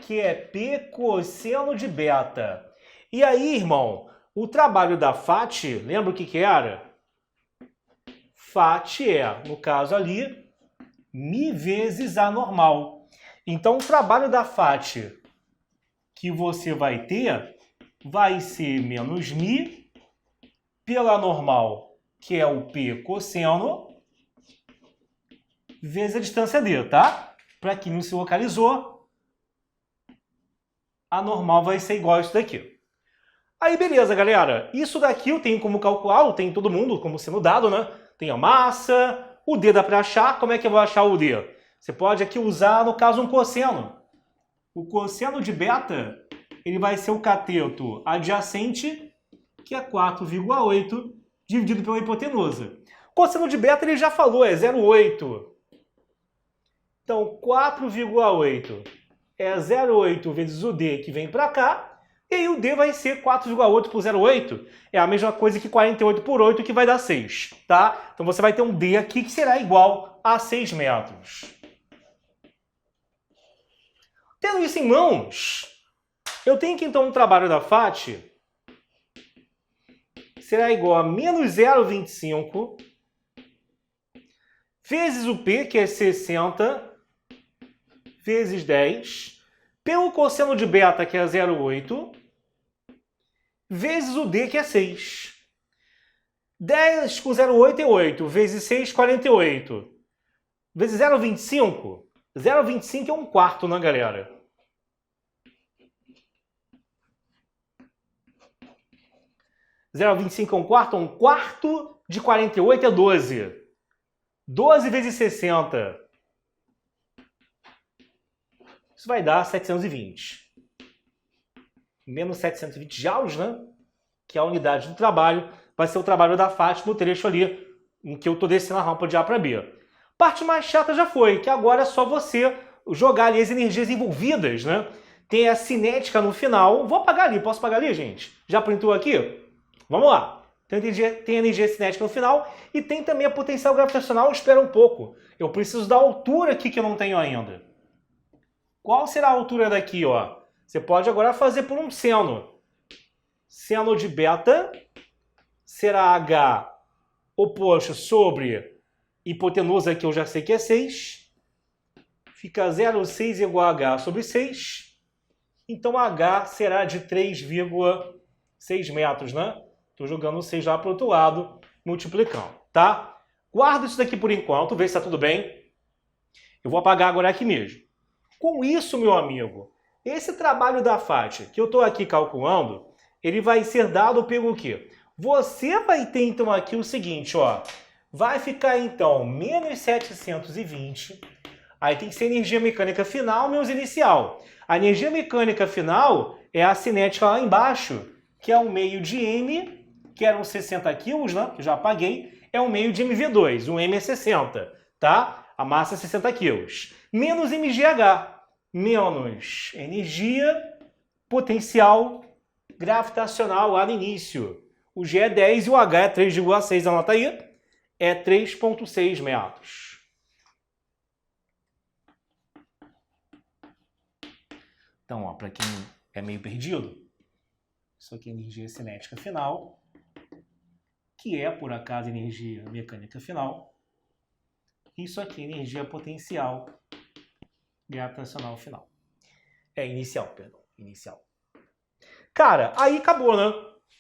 que é P cosseno de beta. E aí, irmão, o trabalho da FAT, lembra o que era? FAT é, no caso ali, μ vezes a normal. Então, o trabalho da FAT que você vai ter vai ser menos μ pela normal, que é o P cosseno, vezes a distância d, tá? Para quem não se localizou, a normal vai ser igual a isso daqui. Aí, beleza, galera. Isso daqui eu tenho como calcular, eu tenho todo mundo como sendo dado, né? Tem a massa, o D dá para achar. Como é que eu vou achar o D? Você pode aqui usar, no caso, um cosseno. O cosseno de beta, ele vai ser o cateto adjacente, que é 4,8, dividido pela hipotenusa. O cosseno de beta, ele já falou, é 0,8. Então, 4,8 é 0,8 vezes o D que vem para cá. E aí o D vai ser 4,8 por 0,8. É a mesma coisa que 48 por 8, que vai dar 6, tá? Então você vai ter um D aqui que será igual a 6 metros. Tendo isso em mãos, eu tenho que então um trabalho da FAT será igual a menos 0,25 vezes o P, que é 60, vezes 10, pelo cosseno de beta, que é 0,8, vezes o D, que é 6. 10 com 0,8 é 8, vezes 6, 48. Vezes 0,25. 0,25 é 1/4, né, galera? (0,25 é 1/4? 1/4 de 48 é 12. 12 vezes 60. Isso vai dar 720. Menos 720 joules, né? Que é a unidade do trabalho. Vai ser o trabalho da FAT no trecho ali, em que eu estou descendo a rampa de A para B. Parte mais chata já foi, que agora é só você jogar ali as energias envolvidas, né? Tem a cinética no final. Vou apagar ali, posso apagar ali, gente? Já printou aqui? Vamos lá. Tem energia cinética no final e tem também a potencial gravitacional. Espera um pouco. Eu preciso da altura aqui que eu não tenho ainda. Qual será a altura daqui, ó? Você pode agora fazer por um seno. Seno de beta será H oposto sobre hipotenusa, que eu já sei que é 6. Fica 0,6 igual a H sobre 6. Então H será de 3,6 metros, né? Estou jogando 6 lá para o outro lado, multiplicando, tá? Guarda isso daqui por enquanto, vê se está tudo bem. Eu vou apagar agora aqui mesmo. Com isso, meu amigo, esse trabalho da FAT que eu estou aqui calculando, ele vai ser dado pelo quê? Você vai ter, então, aqui o seguinte, ó. Vai ficar, então, menos 720. Aí tem que ser energia mecânica final menos inicial. A energia mecânica final é a cinética lá embaixo, que é um meio de M, que eram 60 quilos, né? Que eu já apaguei. É um meio de MV2. Um M é 60, tá? A massa é 60 quilos. Menos MGH. Menos energia potencial gravitacional lá no início. O G é 10 e o H é 3,6. Anota aí. É 3,6 metros. Então, ó, para quem é meio perdido, isso aqui é energia cinética final, que é, por acaso, energia mecânica final. Isso aqui é energia potencial gravitacional final. É inicial, perdão. Inicial. Cara, aí acabou, né?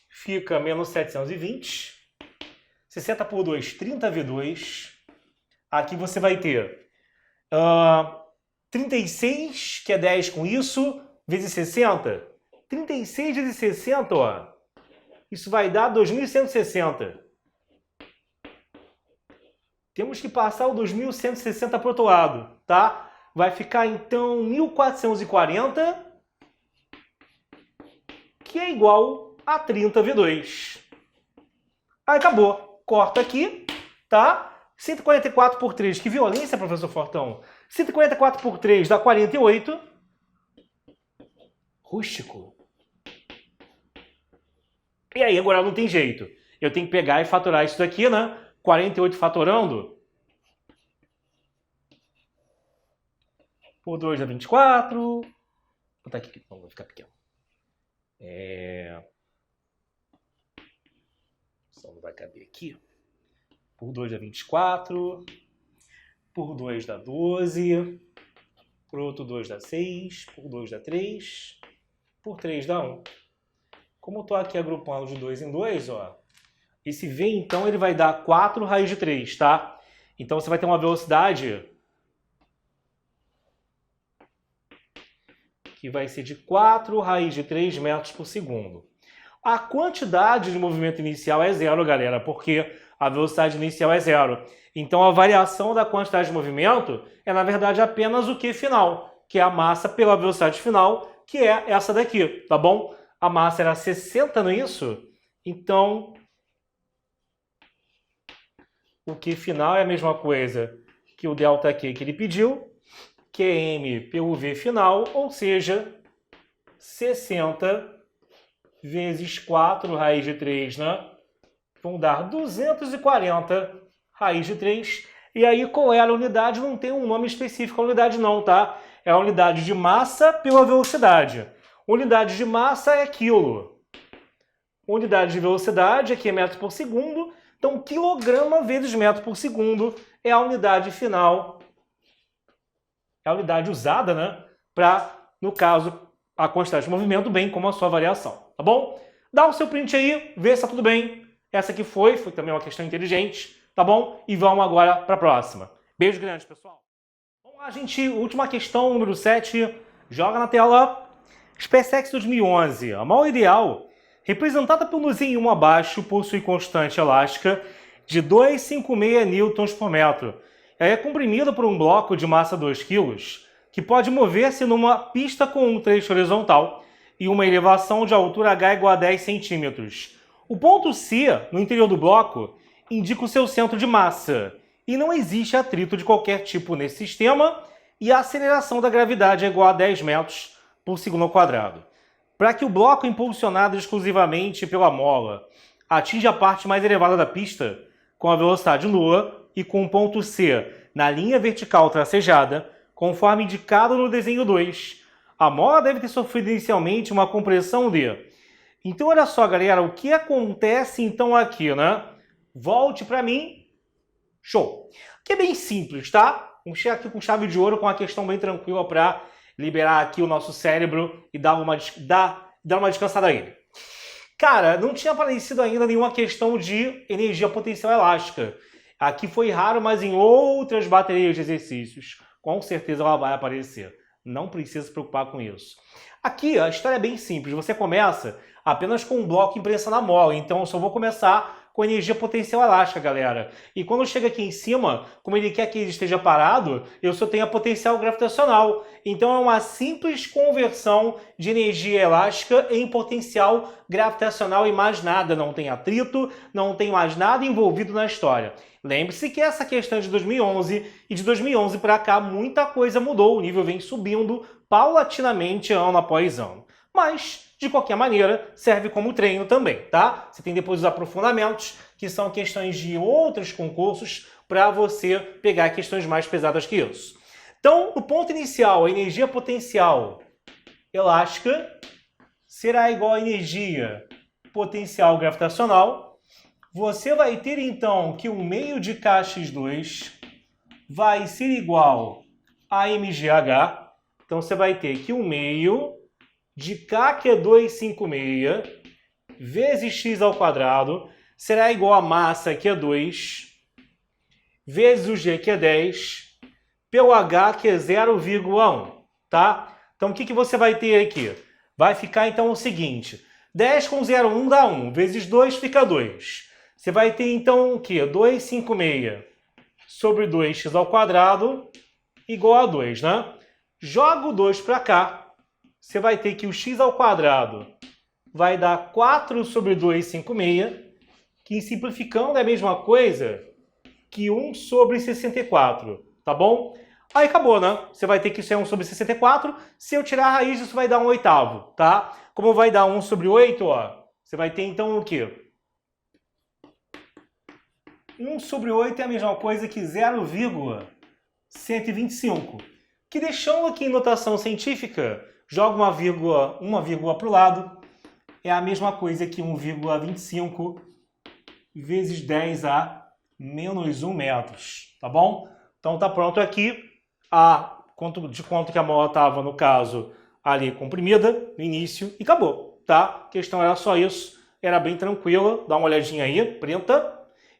Fica menos 720. 60 por 2, 30V2. Aqui você vai ter 36, que é 10 com isso, vezes 60. 36 vezes 60, ó. Isso vai dar 2.160. Temos que passar o 2.160 para o outro lado, tá? Vai ficar, então, 1.440, que é igual a 30V2. Aí acabou. Corta aqui, tá? 144 por 3. Que violência, professor Fortão. 144 por 3 dá 48. Rústico. E aí, agora não tem jeito. Eu tenho que pegar e fatorar isso daqui, né? 48 fatorando. Por 2 dá 24. Vou botar aqui, não vai ficar pequeno. Só não vai caber aqui. Por 2 dá 24. Por 2 dá 12. Por outro 2 dá 6. Por 2 dá 3. Por 3 dá 1. Como eu estou aqui agrupando de 2 em 2, ó, esse V, então, ele vai dar 4 raiz de 3, tá? Então, você vai ter uma velocidade que vai ser de 4 raiz de 3 metros por segundo. A quantidade de movimento inicial é zero, galera, porque a velocidade inicial é zero. Então, a variação da quantidade de movimento é, na verdade, apenas o Q final, que é a massa pela velocidade final, que é essa daqui, tá bom? A massa era 60, não é isso? Então, o Q final é a mesma coisa que o ΔQ que ele pediu, que é M pelo V final, ou seja, 60 vezes 4 raiz de 3, né? Vão dar 240 raiz de 3. E aí, qual é a unidade? Não tem um nome específico a unidade não, tá? É a unidade de massa pela velocidade. Unidade de massa é quilo. Unidade de velocidade aqui é metro por segundo. Então, quilograma vezes metro por segundo é a unidade final. É a unidade usada, né? Para, no caso, a quantidade de movimento, bem como a sua variação. Tá bom? Dá o seu print aí, vê se tá tudo bem. Essa aqui foi também uma questão inteligente. Tá bom? E vamos agora para a próxima. Beijo grande, pessoal. Vamos lá, gente. Última questão, número 7. Joga na tela. SpaceX 2011, a mão ideal, representada pelo Z1 abaixo, possui constante elástica de 256 newtons por metro. Ela é comprimida por um bloco de massa 2 kg, que pode mover-se numa pista com um trecho horizontal e uma elevação de altura h igual a 10 centímetros. O ponto C, no interior do bloco, indica o seu centro de massa, e não existe atrito de qualquer tipo nesse sistema, e a aceleração da gravidade é igual a 10 metros por segundo ao quadrado. Para que o bloco impulsionado exclusivamente pela mola atinge a parte mais elevada da pista com a velocidade nula e com o ponto C na linha vertical tracejada, conforme indicado no desenho 2. A mola deve ter sofrido inicialmente uma compressão de... Então, olha só, galera, o que acontece então aqui, né? Volte para mim. Show! Que é bem simples, tá? Vamos chegar aqui com chave de ouro, com uma questão bem tranquila para liberar aqui o nosso cérebro e dar uma descansada a ele. Cara, não tinha aparecido ainda nenhuma questão de energia potencial elástica. Aqui foi raro, mas em outras baterias de exercícios, com certeza ela vai aparecer. Não precisa se preocupar com isso. Aqui a história é bem simples. Você começa apenas com um bloco impressa na mola. Então eu só vou começar com energia potencial elástica, galera. E quando chega aqui em cima, como ele quer que ele esteja parado, eu só tenho a potencial gravitacional. Então é uma simples conversão de energia elástica em potencial gravitacional e mais nada. Não tem atrito, não tem mais nada envolvido na história. Lembre-se que essa questão é de 2011 e de 2011 para cá muita coisa mudou. O nível vem subindo paulatinamente ano após ano. Mas, de qualquer maneira, serve como treino também, tá? Você tem depois os aprofundamentos, que são questões de outros concursos, para você pegar questões mais pesadas que isso. Então, no ponto inicial, a energia potencial elástica será igual a energia potencial gravitacional. Você vai ter, então, que o meio de Kx2 vai ser igual a mgh. Então, você vai ter que o meio de K, que é 256, vezes x ao quadrado, será igual a massa, que é 2, vezes o G, que é 10, pelo H, que é 0,1, tá? Então, o que você vai ter aqui? Vai ficar, então, o seguinte, 10 com 0,1 dá 1, vezes 2 fica 2. Você vai ter, então, o quê? 256 sobre 2x ao quadrado igual a 2, né? Joga o 2 para cá. Você vai ter que o x ao quadrado vai dar 4 sobre 256, que simplificando é a mesma coisa que 1 sobre 64, tá bom? Aí acabou, né? Você vai ter que isso é 1 sobre 64, se eu tirar a raiz isso vai dar 1/8, tá? Como vai dar 1 sobre 8, ó, você vai ter então o quê? 1 sobre 8 é a mesma coisa que 0,125, que deixando aqui em notação científica, joga uma vírgula para o lado, é a mesma coisa que 1,25 vezes 10 a menos 1 metros, tá bom? Então tá pronto aqui de quanto que a mola estava, no caso, ali comprimida no início e acabou, tá? A questão era só isso, era bem tranquila, dá uma olhadinha aí, printa.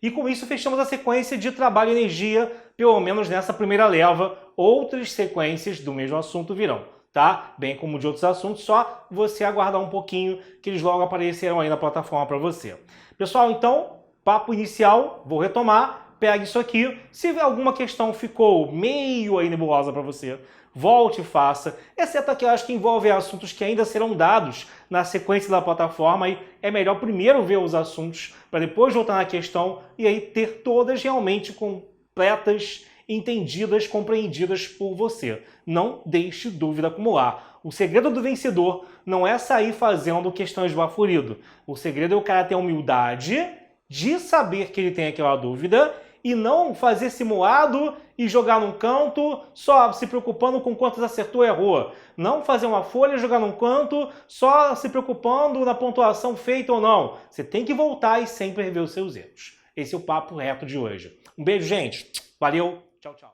E com isso fechamos a sequência de trabalho e energia, pelo menos nessa primeira leva. Outras sequências do mesmo assunto virão, tá? Bem como de outros assuntos, só você aguardar um pouquinho que eles logo aparecerão aí na plataforma para você. Pessoal, então, papo inicial, vou retomar, pega isso aqui. Se alguma questão ficou meio aí nebulosa para você, volte e faça, exceto aquelas que envolvem assuntos que ainda serão dados na sequência da plataforma, e é melhor primeiro ver os assuntos para depois voltar na questão e aí ter todas realmente completas, entendidas, compreendidas por você. Não deixe dúvida acumular. O segredo do vencedor não é sair fazendo questões bafurido. O segredo é o cara ter a humildade de saber que ele tem aquela dúvida e não fazer simulado e jogar num canto só se preocupando com quantos acertou e errou. Não fazer uma folha e jogar num canto só se preocupando na pontuação feita ou não. Você tem que voltar e sempre rever os seus erros. Esse é o papo reto de hoje. Um beijo, gente. Valeu. Tchau, tchau.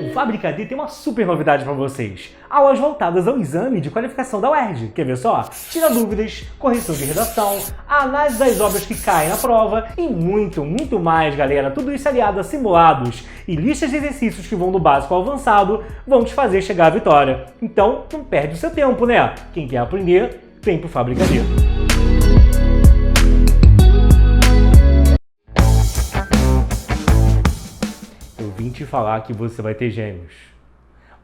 O Fábrica D tem uma super novidade para vocês. Aulas voltadas ao exame de qualificação da UERJ. Quer ver só? Tira dúvidas, correção de redação, análise das obras que caem na prova e muito, muito mais, galera. Tudo isso aliado a simulados e listas de exercícios que vão do básico ao avançado vão te fazer chegar à vitória. Então, não perde o seu tempo, né? Quem quer aprender, vem pro Fábrica D. Vim te falar que você vai ter gêmeos.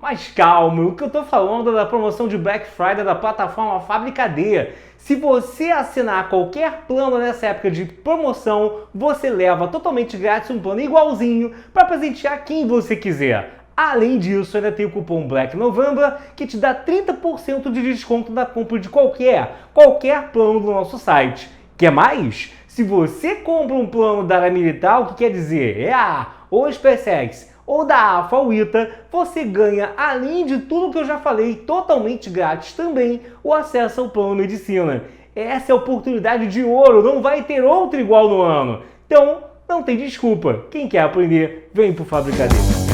Mas calma, o que eu tô falando é da promoção de Black Friday da plataforma Fábrica D. Se você assinar qualquer plano nessa época de promoção, você leva totalmente grátis um plano igualzinho para presentear quem você quiser. Além disso, ainda tem o cupom Black November que te dá 30% de desconto na compra de qualquer plano do nosso site. Quer mais? Se você compra um plano da área militar, o que quer dizer? Ou SpaceX ou da AFA ou ITA, você ganha, além de tudo que eu já falei, totalmente grátis também, o acesso ao plano medicina. Essa é a oportunidade de ouro, não vai ter outra igual no ano. Então, não tem desculpa. Quem quer aprender, vem pro Fabricadeira.